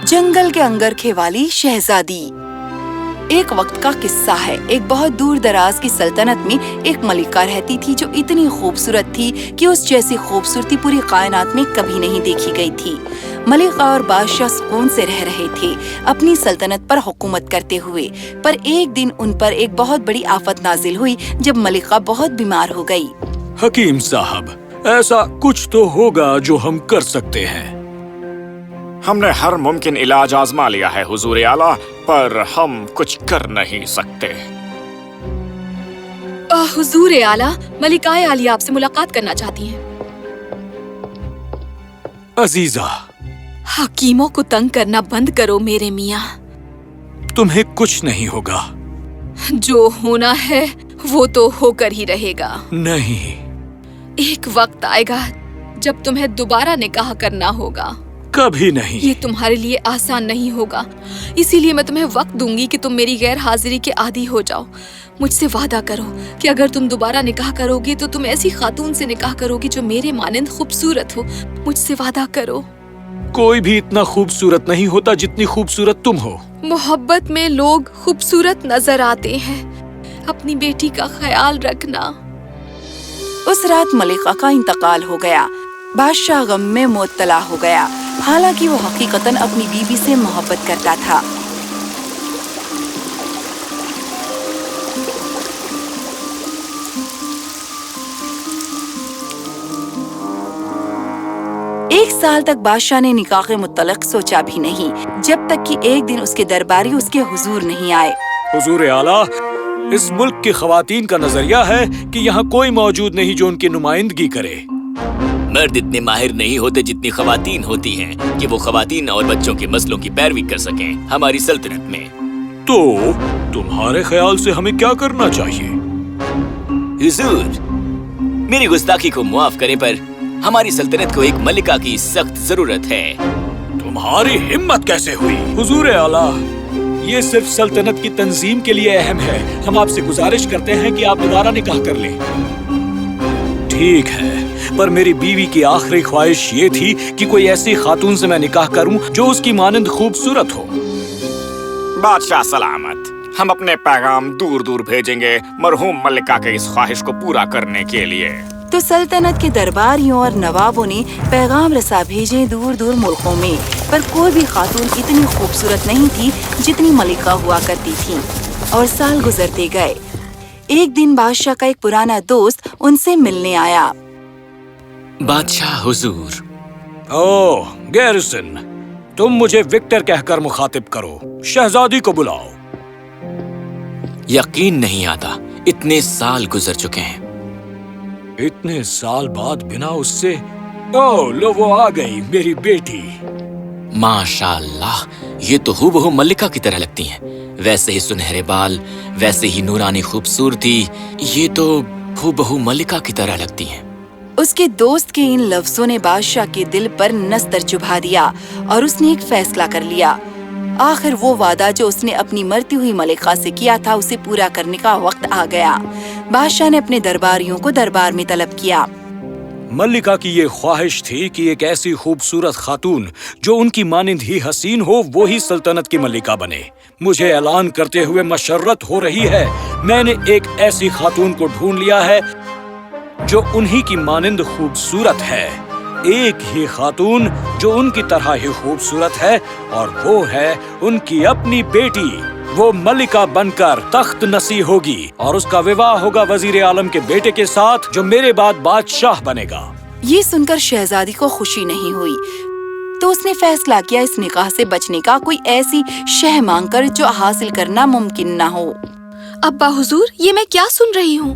जंगल के अंगरखे वाली शहजादी। एक वक्त का किस्सा है। एक बहुत दूर दराज की सल्तनत में एक मलिका रहती थी जो इतनी खूबसूरत थी कि उस जैसी खूबसूरती पूरी कायनात में कभी नहीं देखी गई थी। मलिका और बादशाह सुकून से रह रहे थे अपनी सल्तनत पर हुकूमत करते हुए, पर एक दिन उन पर एक बहुत बड़ी आफत नाजिल हुई जब मलिका बहुत बीमार हो गई। हकीम साहब, ऐसा कुछ तो होगा जो हम कर सकते हैं। हमने हर मुमकिन इलाज आजमा लिया है हुजूर आला, पर हम कुछ कर नहीं सकते। हुजूर आला, मलिकाए आलिया आपसे मुलाकात करना चाहती हैं। अजीजा, हकीमों को तंग करना बंद करो मेरे मियाँ। तुम्हें कुछ नहीं होगा। जो होना है वो तो होकर ही रहेगा। नहीं, एक वक्त आएगा जब तुम्हें दोबारा निकाह करना होगा। कभी नहीं। ये तुम्हारे लिए आसान नहीं होगा, इसीलिए मैं तुम्हें वक्त दूंगी कि तुम मेरी गैर हाजिरी के आदी हो जाओ। मुझसे वादा करो कि अगर तुम दोबारा निकाह करोगे तो तुम ऐसी खातून से निकाह करोगी जो मेरे मानंद खूबसूरत हो। मुझसे वादा करो। कोई भी इतना खूबसूरत नहीं होता जितनी खूबसूरत तुम हो। मोहब्बत में लोग खूबसूरत नजर आते हैं। अपनी बेटी का ख्याल रखना। उस रात मलिका का इंतकाल हो गया। बादशाह गम में मुब्तला हो गया, हालांकि वो हकीकतन अपनी बीवी से मोहब्बत करता था। एक साल तक बादशाह ने निकाह के मुतल्लिक़ सोचा भी नहीं, जब तक कि एक दिन उसके दरबारी उसके हुजूर नहीं आए। हुजूर आला, इस मुल्क की ख़वातीन का नजरिया है कि यहाँ कोई मौजूद नहीं जो उनकी नुमाइंदगी करे। मर्द इतने माहिर नहीं होते जितनी ख़वातीन होती हैं कि वो ख़वातीन और बच्चों के मसलों की पैरवी कर सकें हमारी सल्तनत में। तो तुम्हारे ख्याल से हमें क्या करना चाहिए? हुजूर, मेरी गुस्ताखी को मुआफ करें, पर हमारी सल्तनत को एक मलिका की सख्त जरूरत है। तुम्हारी हिम्मत कैसे हुई? हुजूर आला, ये सिर्फ सल्तनत की तंजीम के लिए अहम है। हम आपसे गुजारिश करते हैं कि आप दोबारा निकाह कर लें। ठीक है, पर मेरी बीवी की आखिरी ख्वाहिश ये थी कि कोई ऐसी खातून से मैं निकाह करूं जो उसकी मानंद खूबसूरत हो। बादशाह सलामत, हम अपने पैगाम दूर दूर भेजेंगे मरहूम मलिका के इस ख्वाहिश को पूरा करने के लिए। तो सल्तनत के दरबारियों और नवाबों ने पैगाम रसा भेजे दूर दूर मुल्कों में, पर कोई भी खातून इतनी खूबसूरत नहीं थी जितनी मलिका हुआ करती थी। और साल गुजरते गए। एक दिन बादशाह का एक पुराना दोस्त उनसे मिलने आया। बादशाह हुजूर। ओह गैरिसन, तुम मुझे विक्टर कहकर मुखातिब करो। शहजादी को बुलाओ। यकीन नहीं आता, इतने साल गुजर चुके हैं। इतने साल बाद बिना उससे। ओह लो, वो आ गई, मेरी बेटी। माशाअल्लाह, ये तो हूबहू मल्लिका की तरह लगती हैं। वैसे ही सुनहरे बाल, वैसे ही नूरानी खूबसूरती, ये तो हूबहू मल्लिका की तरह लगती हैं। उसके दोस्त के इन लफ्जों ने बादशाह के दिल पर नस्तर चुभा दिया और उसने एक फैसला कर लिया। आखिर वो वादा जो उसने अपनी मरती हुई मलिका से किया था उसे पूरा करने का वक्त आ गया। बादशाह ने अपने दरबारियों को दरबार में तलब किया। मल्लिका की ये ख्वाहिश थी कि एक ऐसी खूबसूरत खातून जो उनकी मानिंद ही हसीन हो, वो ही सल्तनत की मल्लिका बने। मुझे ऐलान करते हुए मशर्रत हो रही है, मैंने एक ऐसी खातून को ढूंढ लिया है जो उन्हीं की मानिंद खूबसूरत है। एक ही खातून जो उनकी तरह ही खूबसूरत है, और वो है उनकी अपनी बेटी। वो मलिका बनकर तख्त नसी होगी और उसका विवाह होगा वजीर आलम के बेटे के साथ, जो मेरे बाद बादशाह बनेगा। ये सुनकर शहजादी को खुशी नहीं हुई, तो उसने फैसला किया इस निकाह से बचने का, कोई ऐसी शह मांगकर जो हासिल करना मुमकिन न हो। अब्बा हुजूर, ये मैं क्या सुन रही हूँ?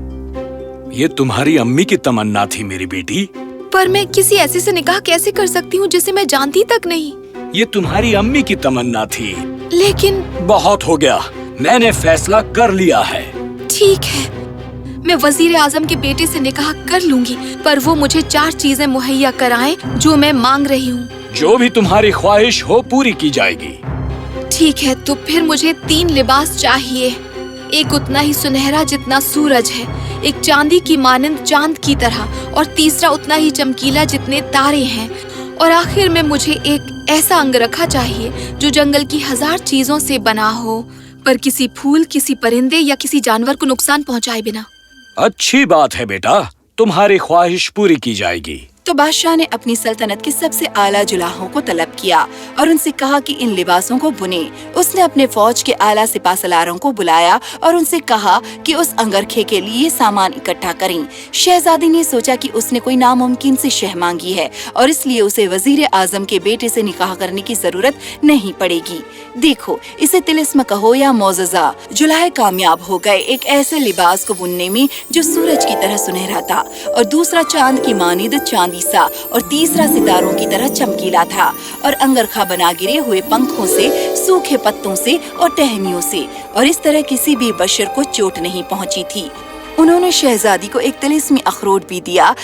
ये तुम्हारी अम्मी की तमन्ना थी मेरी बेटी। पर मैं किसी ऐसे से निकाह कैसे कर सकती हूँ जिसे मैं जानती तक नहीं? ये तुम्हारी अम्मी की तमन्ना थी। लेकिन बहुत हो गया, मैंने फैसला कर लिया है। ठीक है, मैं वजीर आजम के बेटे से निकाह कर लूंगी, पर वो मुझे 4 चीजें मुहैया कराएं जो मैं मांग रही हूँ। जो भी तुम्हारी ख्वाहिश हो पूरी की जाएगी। ठीक है, तो फिर मुझे 3 लिबास चाहिए। एक उतना ही सुनहरा जितना सूरज है, एक चांदी की मानंद चांद की तरह, और तीसरा उतना ही चमकीला जितने तारे हैं, और आखिर में मुझे एक ऐसा अंगरखा चाहिए जो जंगल की 1000 चीजों से बना हो, पर किसी फूल, किसी परिंदे या किसी जानवर को नुकसान पहुंचाए बिना। अच्छी बात है बेटा, तुम्हारी ख्वाहिश पूरी की जाएगी। तो बादशाह ने अपनी सल्तनत के सबसे आला जुलाहों को तलब किया और उनसे कहा कि इन लिबासों को बुने। उसने अपने फौज के आला सिपासलारों को बुलाया और उनसे कहा कि उस अंगरखे के लिए सामान इकट्ठा करें। शहजादी ने सोचा कि उसने कोई नामुमकिन से शह मांगी है और इसलिए उसे वजीर आजम के बेटे से निकाह करने की जरूरत नहीं पड़ेगी। देखो, इसे तिलिस्म कहो या मौजज़ा, जुलाहे कामयाब हो गए एक ऐसे लिबास को बुनने में जो सूरज की तरह सुनहरा था और दूसरा चांद की मानिद चांदी सा और तीसरा सितारों की तरह चमकीला था और अंगरखा बना गिरे हुए पंखों से, सूखे पत्तों से और टहनियों से, और इस तरह किसी भी बशर को चोट नहीं पहुंची थी। उन्होंने शहजादी को एक तिलिस्मी अखरोट भी दिया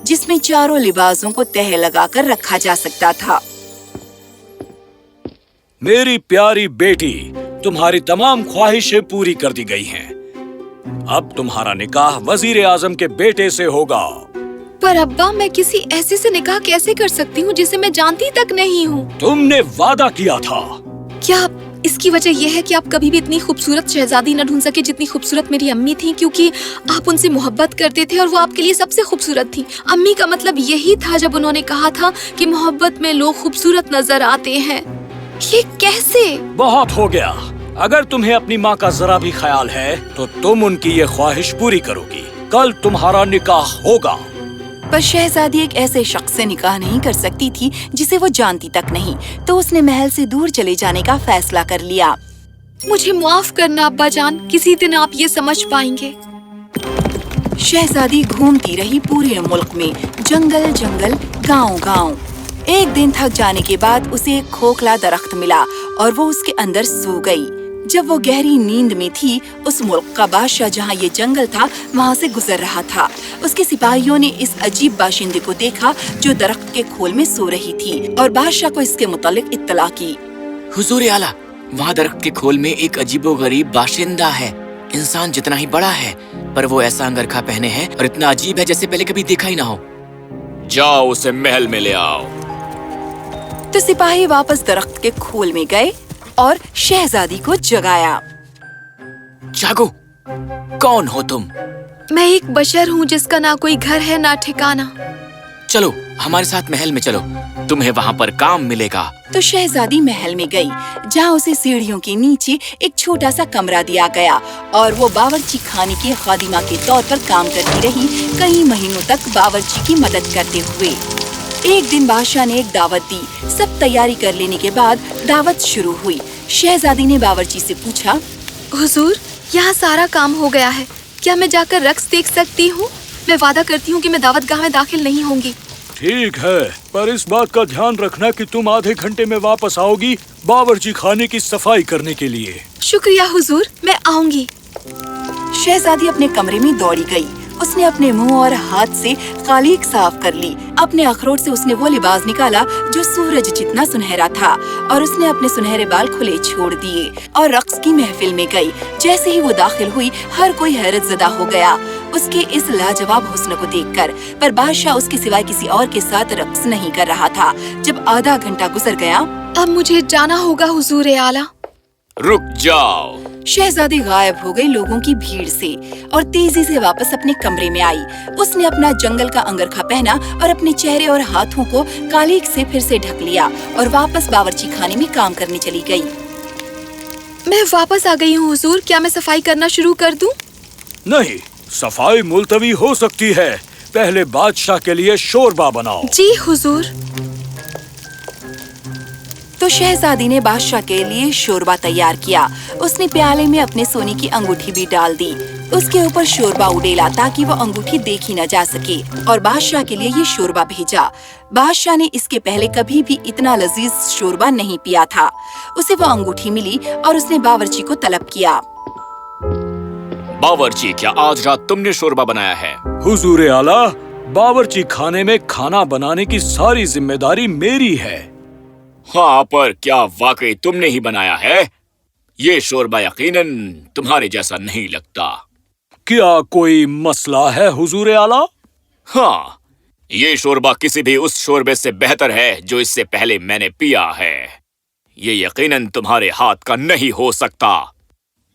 जिसमें चारों लिबासों को तह लगाकर रखा जा सकता था। मेरी प्यारी बेटी, तुम्हारी तमाम ख्वाहिशें पूरी कर दी गई हैं। अब तुम्हारा निकाह वजीर आजम के बेटे से होगा। पर अब्बा, मैं किसी ऐसे से निकाह कैसे कर सकती हूँ जिसे मैं जानती तक नहीं हूँ? तुमने वादा किया था। क्या इसकी वजह यह है कि आप कभी भी इतनी खूबसूरत शहजादी न ढूंढ सके जितनी खूबसूरत मेरी अम्मी थी, क्योंकि आप उनसे मोहब्बत करते थे और वो आपके लिए सबसे खूबसूरत थी। अम्मी का मतलब यही था जब उन्होंने कहा था कि मोहब्बत में लोग खूबसूरत नजर आते हैं। ये कैसे? बहुत हो गया। अगर तुम्हें अपनी माँ का जरा भी ख्याल है तो तुम उनकी ये ख्वाहिश पूरी करोगी। कल तुम्हारा निकाह होगा। पर शहजादी एक ऐसे शख्स से निकाह नहीं कर सकती थी जिसे वो जानती तक नहीं, तो उसने महल से दूर चले जाने का फैसला कर लिया। मुझे माफ करना अब्बा जान, किसी दिन आप ये समझ पाएंगे। शहजादी घूमती रही पूरे मुल्क में, जंगल जंगल, गांव गांव। एक दिन थक जाने के बाद उसे एक खोखला दरख्त मिला और वो उसके अंदर सो गई। जब वो गहरी नींद में थी, उस मुल्क का बादशाह जहाँ ये जंगल था वहाँ से गुजर रहा था। उसके सिपाहियों ने इस अजीब बाशिंदे को देखा जो दरख्त के खोल में सो रही थी और बादशाह को इसके मुतालिक इत्तला की। हुजूर आला, वहाँ दरख्त के खोल में एक अजीबोगरीब बाशिंदा है। इंसान जितना ही बड़ा है, पर वो ऐसा अंगरखा पहने है और इतना अजीब है जैसे पहले कभी देखा ही ना हो। जाओ उसे महल में ले आओ। तो सिपाही वापस दरख्त के खोल में गए और शहजादी को जगाया। जागो, कौन हो तुम? मैं एक बशर हूँ जिसका ना कोई घर है ना ठिकाना। चलो हमारे साथ महल में चलो, तुम्हें वहाँ पर काम मिलेगा। तो शहजादी महल में गई, जहाँ उसे सीढ़ियों के नीचे एक छोटा सा कमरा दिया गया और वो बावर्ची खाने की खादिमा के तौर पर काम करती रही, कई महीनों तक बावर्ची की मदद करते हुए। एक दिन बादशाह ने एक दावत दी। सब तैयारी कर लेने के बाद दावत शुरू हुई। शहजादी ने बावर्ची से पूछा, हुजूर, यहाँ सारा काम हो गया है, क्या मैं जाकर रक्स देख सकती हूँ? मैं वादा करती हूँ कि मैं दावतगाह में दाखिल नहीं होंगी। ठीक है, पर इस बात का ध्यान रखना कि तुम आधे घंटे में वापस आओगी बावर्ची खाने की सफाई करने के लिए। शुक्रिया हुजूर, मैं आऊंगी। शहजादी अपने कमरे में दौड़ी गई। उसने अपने मुंह और हाथ से खालीक साफ कर ली। अपने अखरोट से उसने वो लिबास निकाला जो सूरज जितना सुनहरा था और उसने अपने सुनहरे बाल खुले छोड़ दिए और रक्स की महफिल में गई। जैसे ही वो दाखिल हुई, हर कोई हैरत ज़दा हो गया उसके इस लाजवाब हुस्न को देखकर। पर बादशाह उसके सिवाय किसी और के साथ रक्स नहीं कर रहा था। जब आधा घंटा गुजर गया, अब मुझे जाना होगा हुजूर आला। रुक जाओ। शहजादी गायब हो गई लोगों की भीड़ से और तेजी से वापस अपने कमरे में आई। उसने अपना जंगल का अंगरखा पहना और अपने चेहरे और हाथों को कालीक से फिर से ढक लिया और वापस बावर्ची खाने में काम करने चली गई। मैं वापस आ गई हूँ हुजूर, क्या मैं सफाई करना शुरू कर दूं? नहीं, सफाई मुलतवी हो सकती है। पहले बादशाह के लिए शोरबा बनाओ। जी हुजूर। तो शहजादी ने बादशाह के लिए शोरबा तैयार किया। उसने प्याले में अपने सोने की अंगूठी भी डाल दी। उसके ऊपर शोरबा उड़ेला ताकि वो अंगूठी देखी न जा सके और बादशाह के लिए ये शोरबा भेजा। बादशाह ने इसके पहले कभी भी इतना लजीज शोरबा नहीं पिया था। उसे वो अंगूठी मिली और उसने बावर्ची को तलब किया। बावर्ची, क्या आज रात तुमने शोरबा बनाया है? हुजूर आला, बावर्ची खाने में खाना बनाने की सारी जिम्मेदारी मेरी है। हाँ, पर क्या वाकई तुमने ही बनाया है? ये शोरबा यकीनन तुम्हारे जैसा नहीं लगता। क्या कोई मसला है हुजूर आला? हाँ, ये शोरबा किसी भी उस शोरबे से बेहतर है जो इससे पहले मैंने पिया है। ये यकीनन तुम्हारे हाथ का नहीं हो सकता।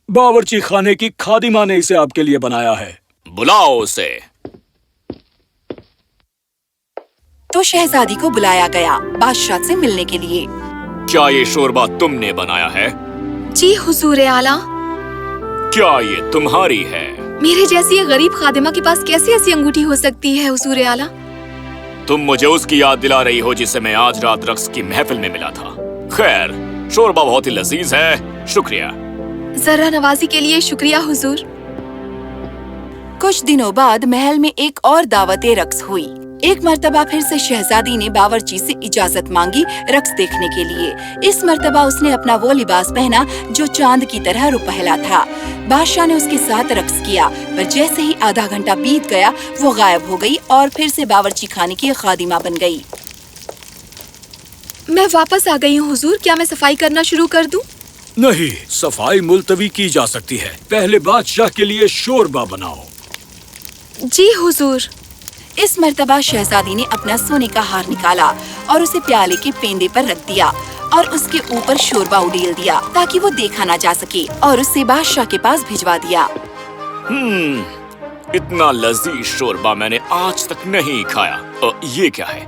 बावर्ची खाने की खादिमा ने इसे आपके लिए बनाया है। बुलाओ उसे। तो शहजादी को बुलाया गया बादशाह से मिलने के लिए। क्या ये शोरबा तुमने बनाया है? जी हुजूर आला। क्या ये तुम्हारी है? मेरे जैसी एक गरीब खादिमा के पास कैसे ऐसी अंगूठी हो सकती है हुजूर आला? तुम मुझे उसकी याद दिला रही हो जिसे मैं आज रात रक्स की महफिल में मिला था। खैर, शोरबा बहुत ही लजीज है, शुक्रिया। जरा नवाजी के लिए शुक्रिया हुजूर। कुछ दिनों बाद महल में एक और दावत रक्स हुई। एक मर्तबा फिर से शहजादी ने बावर्ची से इजाजत मांगी रक्स देखने के लिए। इस मर्तबा उसने अपना वो लिबास पहना जो चांद की तरह रुपहला था। बादशाह ने उसके साथ रक्स किया, पर जैसे ही आधा घंटा बीत गया वो गायब हो गई और फिर से बावर्ची खाने की खादिमा बन गई। मैं वापस आ गई हूँ हुजूर। क्या मैं सफाई करना शुरू कर दूँ? नहीं, सफाई मुलतवी की जा सकती है। पहले बादशाह के लिए शोरबा बनाओ। जी हुजूर। इस मर्तबा शहजादी ने अपना सोने का हार निकाला और उसे प्याले के पेंदे पर रख दिया और उसके ऊपर शोरबा उड़ेल दिया ताकि वो देखा ना जा सके, और उसे बादशाह के पास भिजवा दिया। इतना लजीज शोरबा मैंने आज तक नहीं खाया। ये क्या है?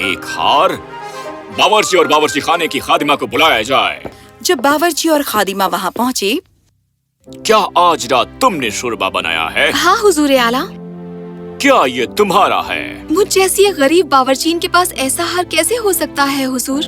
एक हार? बावर्ची और बावर्ची खाने की खादिमा को बुलाया जाए। जब बावर्ची और खादिमा वहाँ पहुँचे, क्या आज रात तुमने शोरबा बनाया है? हाँ हुजूर आला। क्या ये तुम्हारा है? मुझ जैसी एक गरीब बावर्चीन के पास ऐसा हार कैसे हो सकता है हुजूर?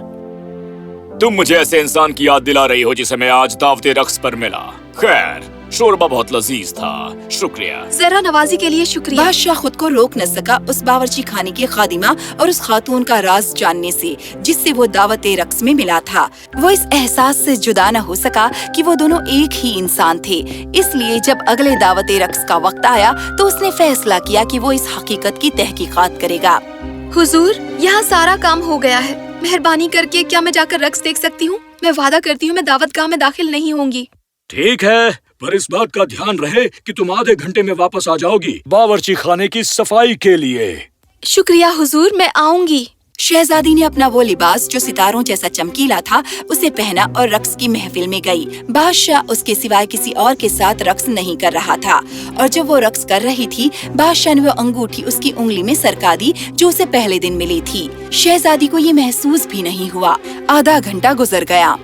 तुम मुझे ऐसे इंसान की याद दिला रही हो जिसे मैं आज दावते रक्स पर मिला। खैर, शोरबा बहुत लजीज था, शुक्रिया। जरा नवाजी के लिए शुक्रिया। बादशाह खुद को रोक न सका उस बावर्ची खाने की खादिमा और उस खातून का राज जानने से जिससे वो दावत रक्स में मिला था। वो इस एहसास से जुदा न हो सका कि वो दोनों एक ही इंसान थे। इसलिए जब अगले दावत रक्स का वक्त आया तो उसने फैसला किया कि वो इस हकीकत की तहकीकात करेगा। हुजूर, यहाँ सारा काम हो गया है। मेहरबानी करके क्या मैं जाकर रक्स देख सकती हूँ? मैं वादा करती हूँ मैं दावतगाह में दाखिल नहीं होंगी। ठीक है, पर इस बात का ध्यान रहे कि तुम आधे घंटे में वापस आ जाओगी बावर्ची खाने की सफाई के लिए। शुक्रिया हुजूर, मैं आऊंगी। शहजादी ने अपना वो लिबास जो सितारों जैसा चमकीला था उसे पहना और रक्स की महफिल में गई। बादशाह उसके सिवाय किसी और के साथ रक्स नहीं कर रहा था, और जब वो रक्स कर रही थी बादशाह ने वो अंगूठी उसकी उंगली में सरका दी जो उसे पहले दिन मिली थी। शहजादी को ये महसूस भी नहीं हुआ। आधा घंटा गुजर गया।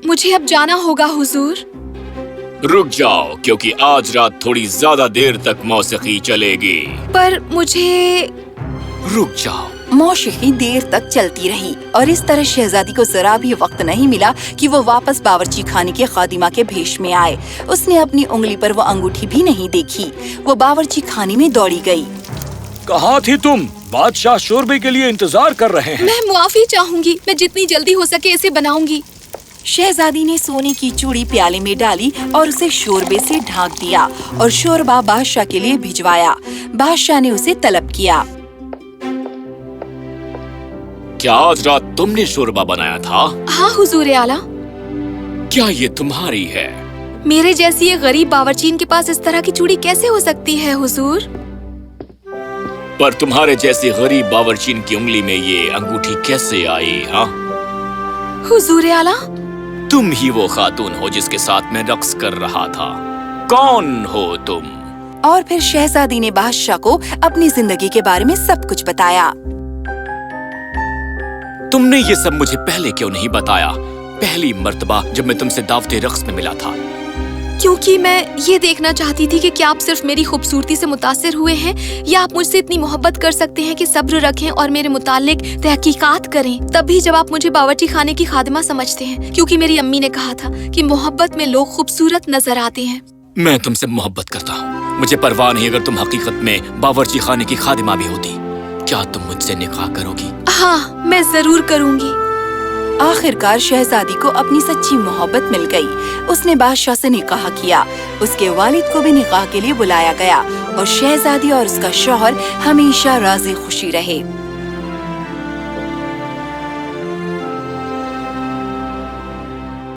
मुझे अब जाना होगा हुजूर। रुक जाओ, क्योंकि आज रात थोड़ी ज्यादा देर तक मौसीकी चलेगी। पर मुझे... रुक जाओ। मौसीकी देर तक चलती रही और इस तरह शहजादी को जरा भी वक्त नहीं मिला कि वो वापस बावर्ची खाने के खादिमा के भेष में आए। उसने अपनी उंगली पर वो अंगूठी भी नहीं देखी। वो बावर्ची खाने में दौड़ी गई। कहाँ थी तुम? बादशाह शोरबे के लिए इंतजार कर रहे हैं। मैं मुआफी चाहूंगी। मैं जितनी जल्दी हो सके इसे बनाऊंगी। शहजादी ने सोने की चूड़ी प्याले में डाली और उसे शोरबे से ढांक दिया और शोरबा बादशाह के लिए भिजवाया। बादशाह ने उसे तलब किया। क्या आज रात तुमने शोरबा बनाया था? हाँ हुजूर आला। क्या ये तुम्हारी है? मेरे जैसी एक गरीब बावर्चीन के पास इस तरह की चूड़ी कैसे हो सकती है हुजूर? पर तुम्हारे जैसी गरीब बावर्चीन की उंगली में ये अंगूठी कैसे आई? हाँ हुजूर आला, तुम ही वो खातून हो जिसके साथ मैं रक्स कर रहा था। कौन हो तुम? और फिर शहजादी ने बादशाह को अपनी जिंदगी के बारे में सब कुछ बताया। तुमने ये सब मुझे पहले क्यों नहीं बताया? पहली मर्तबा जब मैं तुमसे दावते रक्स में मिला था। क्योंकि मैं ये देखना चाहती थी कि क्या आप सिर्फ मेरी खूबसूरती से मुतासिर हुए हैं या आप मुझसे इतनी मोहब्बत कर सकते हैं कि सब्र रखें और मेरे मुतालिक तहकीकात करें। तभी जब आप मुझे बावर्ची खाने की खादिमा समझते हैं, क्योंकि मेरी अम्मी ने कहा था कि मोहब्बत में लोग खूबसूरत नजर आते हैं। मैं तुमसे मोहब्बत करता हूँ। मुझे परवाह नहीं अगर तुम हकीकत में बावर्ची खाने की खादिमा भी होती। क्या तुम मुझसे निकाह करोगी? हाँ, मैं जरूर करूँगी। आखिरकार शहजादी को अपनी सच्ची मोहब्बत मिल गई। उसने बादशाह से निकाह किया। उसके वालिद को भी निकाह के लिए बुलाया गया और शहजादी और उसका शौहर हमेशा राज़ी खुशी रहे।